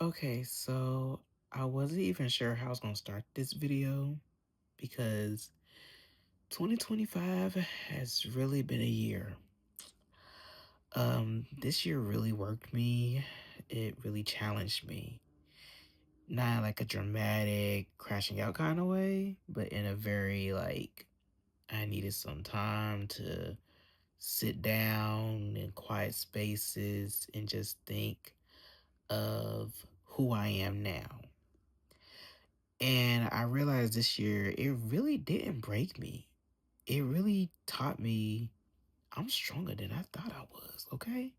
Okay, so I wasn't even sure how I was gonna start this video because 2025 has really been a year. This year really worked me. It really challenged me. Not like a dramatic crashing out kind of way, but in a very I needed some time to sit down in quiet spaces and just think of who I am now. And I realized this year it really didn't break me. It really taught me I'm stronger than I thought I was, okay?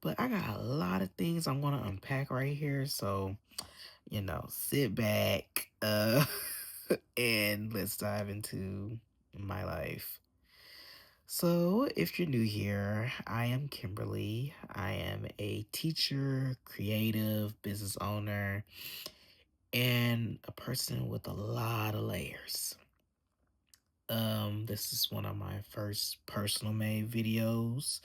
But I got a lot of things I'm gonna unpack right here. So, sit back, and let's dive into my life. So, if you're new here, I am Kimberly. I am a teacher, creative, business owner, and a person with a lot of layers. This is one of my first personal made videos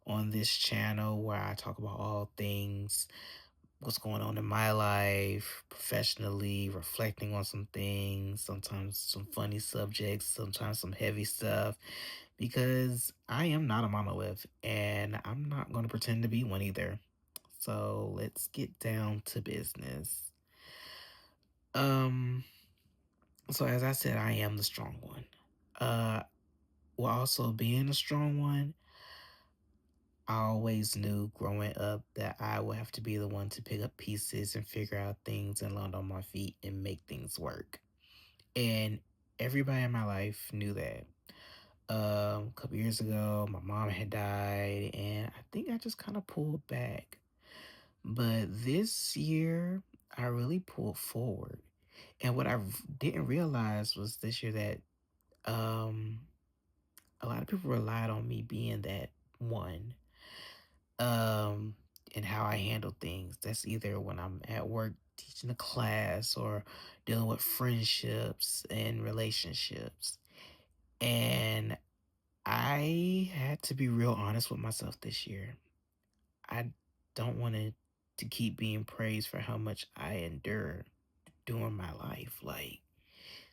on this channel where I talk about all things, what's going on in my life, professionally, reflecting on some things, sometimes some funny subjects, sometimes some heavy stuff, because I am not a monolith and I'm not going to pretend to be one either. So let's get down to business. Um, so as I said, I am the strong one. Uh, while also being a strong one, I always knew growing up that I would have to be the one to pick up pieces and figure out things and land on my feet and make things work. And everybody in my life knew that. A couple years ago, my mom had died, and I think I just kind of pulled back. But this year, I really pulled forward. And what didn't realize was this year that um, a lot of people relied on me being that one, um, and how I handle things. That's either when I'm at work teaching a class or dealing with friendships and relationships. And I had to be real honest with myself this year. I don't want to keep being praised for how much I endure during my life. Like,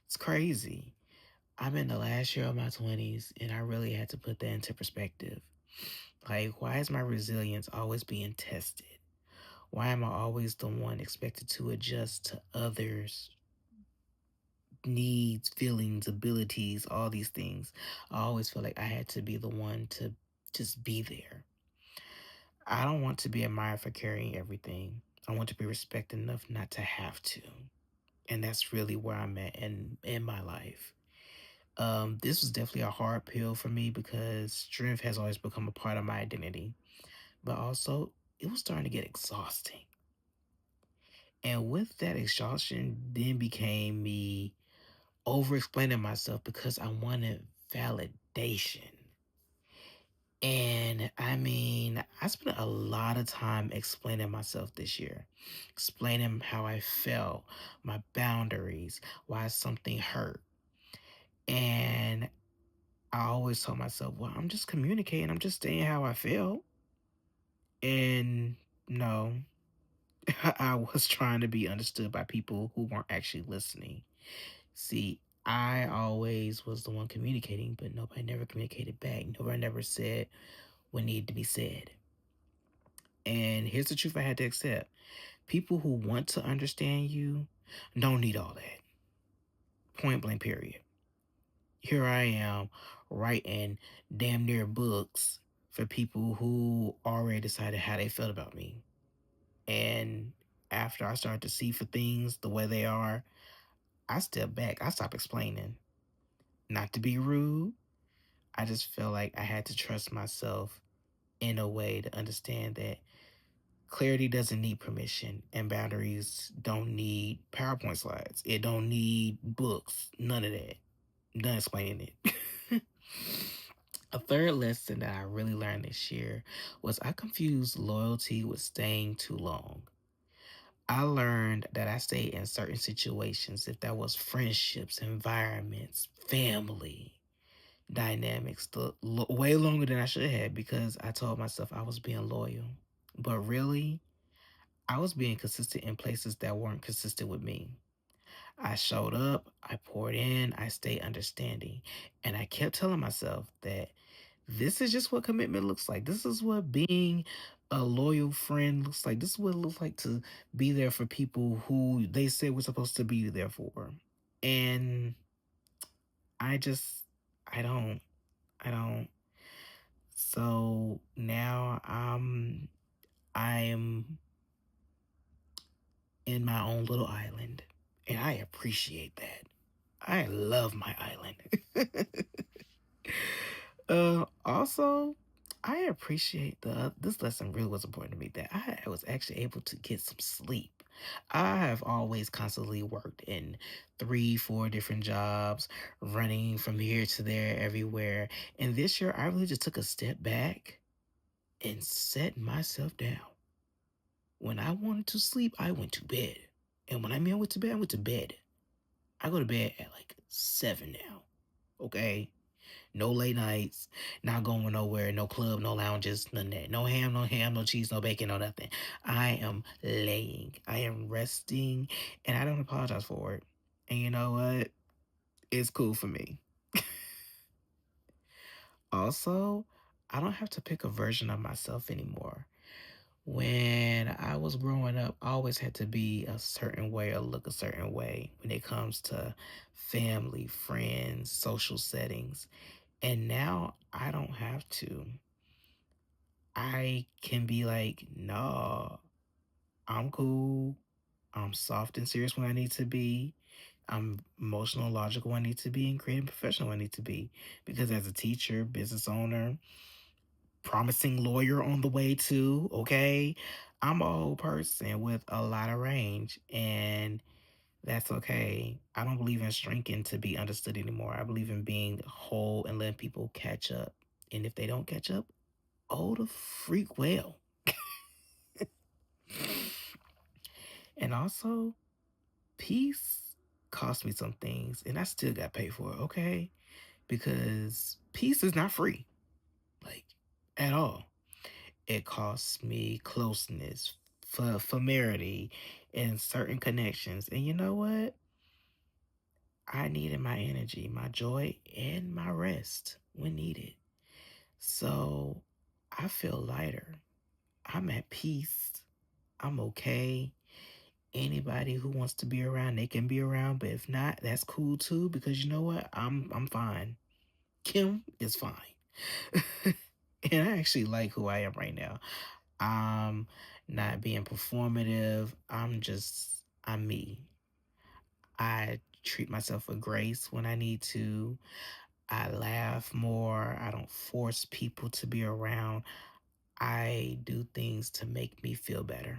it's crazy. I'm in the last year of my 20s and I really had to put that into perspective. Like, why is my resilience always being tested? Why am I always the one expected to adjust to others' needs, feelings, abilities, all these things? I always feel like I had to be the one to just be there. I don't want to be admired for carrying everything. I want to be respected enough not to have to. And that's really where I'm at in my life. This was definitely a hard pill for me because strength has always become a part of my identity. But also, it was starting to get exhausting. And with that exhaustion, then became me over explaining myself because I wanted validation. And I mean, I spent a lot of time explaining myself this year, explaining how I felt, my boundaries, why something hurt. And I always told myself, well, I'm just communicating, I'm just saying how I feel. And no, I was trying to be understood by people who weren't actually listening. See, I always was the one communicating, but nobody never communicated back. Nobody never said what needed to be said. And here's the truth I had to accept. People who want to understand you don't need all that. Point blank, period. Here I am writing damn near books for people who already decided how they felt about me. And after I started to see for things the way they are, I stepped back. I stopped explaining. Not to be rude, I just felt like I had to trust myself in a way to understand that clarity doesn't need permission and boundaries don't need PowerPoint slides. It don't need books. None of that. I'm done explaining it. A third lesson that I really learned this year was I confused loyalty with staying too long. I learned that I stayed in certain situations, if that was friendships, environments, family dynamics, way longer than I should have because I told myself I was being loyal. But really, I was being consistent in places that weren't consistent with me. I showed up, I poured in, I stayed understanding, and I kept telling myself that this is just what commitment looks like. This is what being a loyal friend looks like. This is what it looks like to be there for people who they say we're supposed to be there for. And I just, I don't, I don't. So now I am in my own little island, and I appreciate that. I love my island. Also, I appreciate the this lesson really was important to me that I was actually able to get some sleep. I have always constantly worked in 3, 4 different jobs, running from here to there, everywhere. And this year, I really just took a step back and set myself down. When I wanted to sleep, I went to bed. And when I mean I went to bed, I went to bed. I go to bed at like 7 now. Okay? No late nights, not going nowhere, no club, no lounges, none of that. No ham, no cheese, no bacon, no nothing. I am laying, I am resting, and I don't apologize for it. And you know what? It's cool for me. Also, I don't have to pick a version of myself anymore. When I was growing up, I always had to be a certain way or look a certain way when it comes to family, friends, social settings. And now I don't have to. I can be like, no, I'm cool. I'm soft and serious when I need to be. I'm emotional and logical when I need to be, and creative and professional when I need to be. Because as a teacher, business owner, promising lawyer on the way too, okay? I'm a whole person with a lot of range, and that's okay. I don't believe in shrinking to be understood anymore. I believe in being whole and letting people catch up. And if they don't catch up, oh, the freak well. And also, peace cost me some things, and I still got paid for it, okay? Because peace is not free, like at all. It costs me closeness, familiarity, and certain connections. And you know what? I needed my energy, my joy, and my rest when needed. So I feel lighter. I'm at peace. I'm okay. Anybody who wants to be around, they can be around. But if not, that's cool too. Because you know what? I'm fine. Kim is fine. And I actually like who I am right now. I'm not being performative. I'm me. I treat myself with grace when I need to. I laugh more. I don't force people to be around. I do things to make me feel better.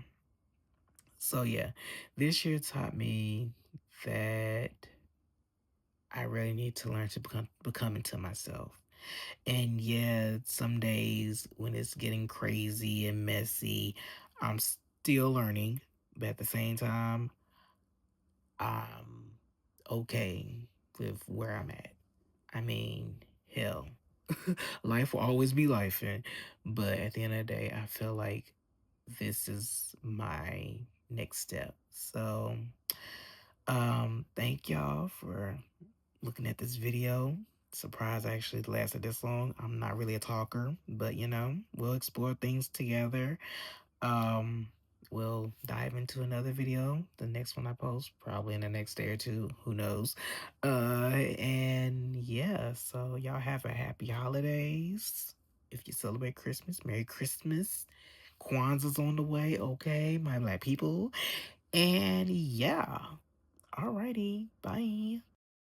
So yeah, this year taught me that I really need to learn to become into myself. And yeah, some days when it's getting crazy and messy, I'm still learning, but at the same time, I'm okay with where I'm at. I mean, hell, life will always be life, but at the end of the day, I feel like this is my next step. So, thank y'all for looking at this video. Surprised I actually lasted this long. I'm not really a talker, but we'll explore things together. Um, we'll dive into another video. The next one I post, probably in the next day or two. Who knows? And yeah, so y'all have a happy holidays. If you celebrate Christmas, Merry Christmas. Kwanzaa's on the way, okay, my black people. And yeah, alrighty, bye.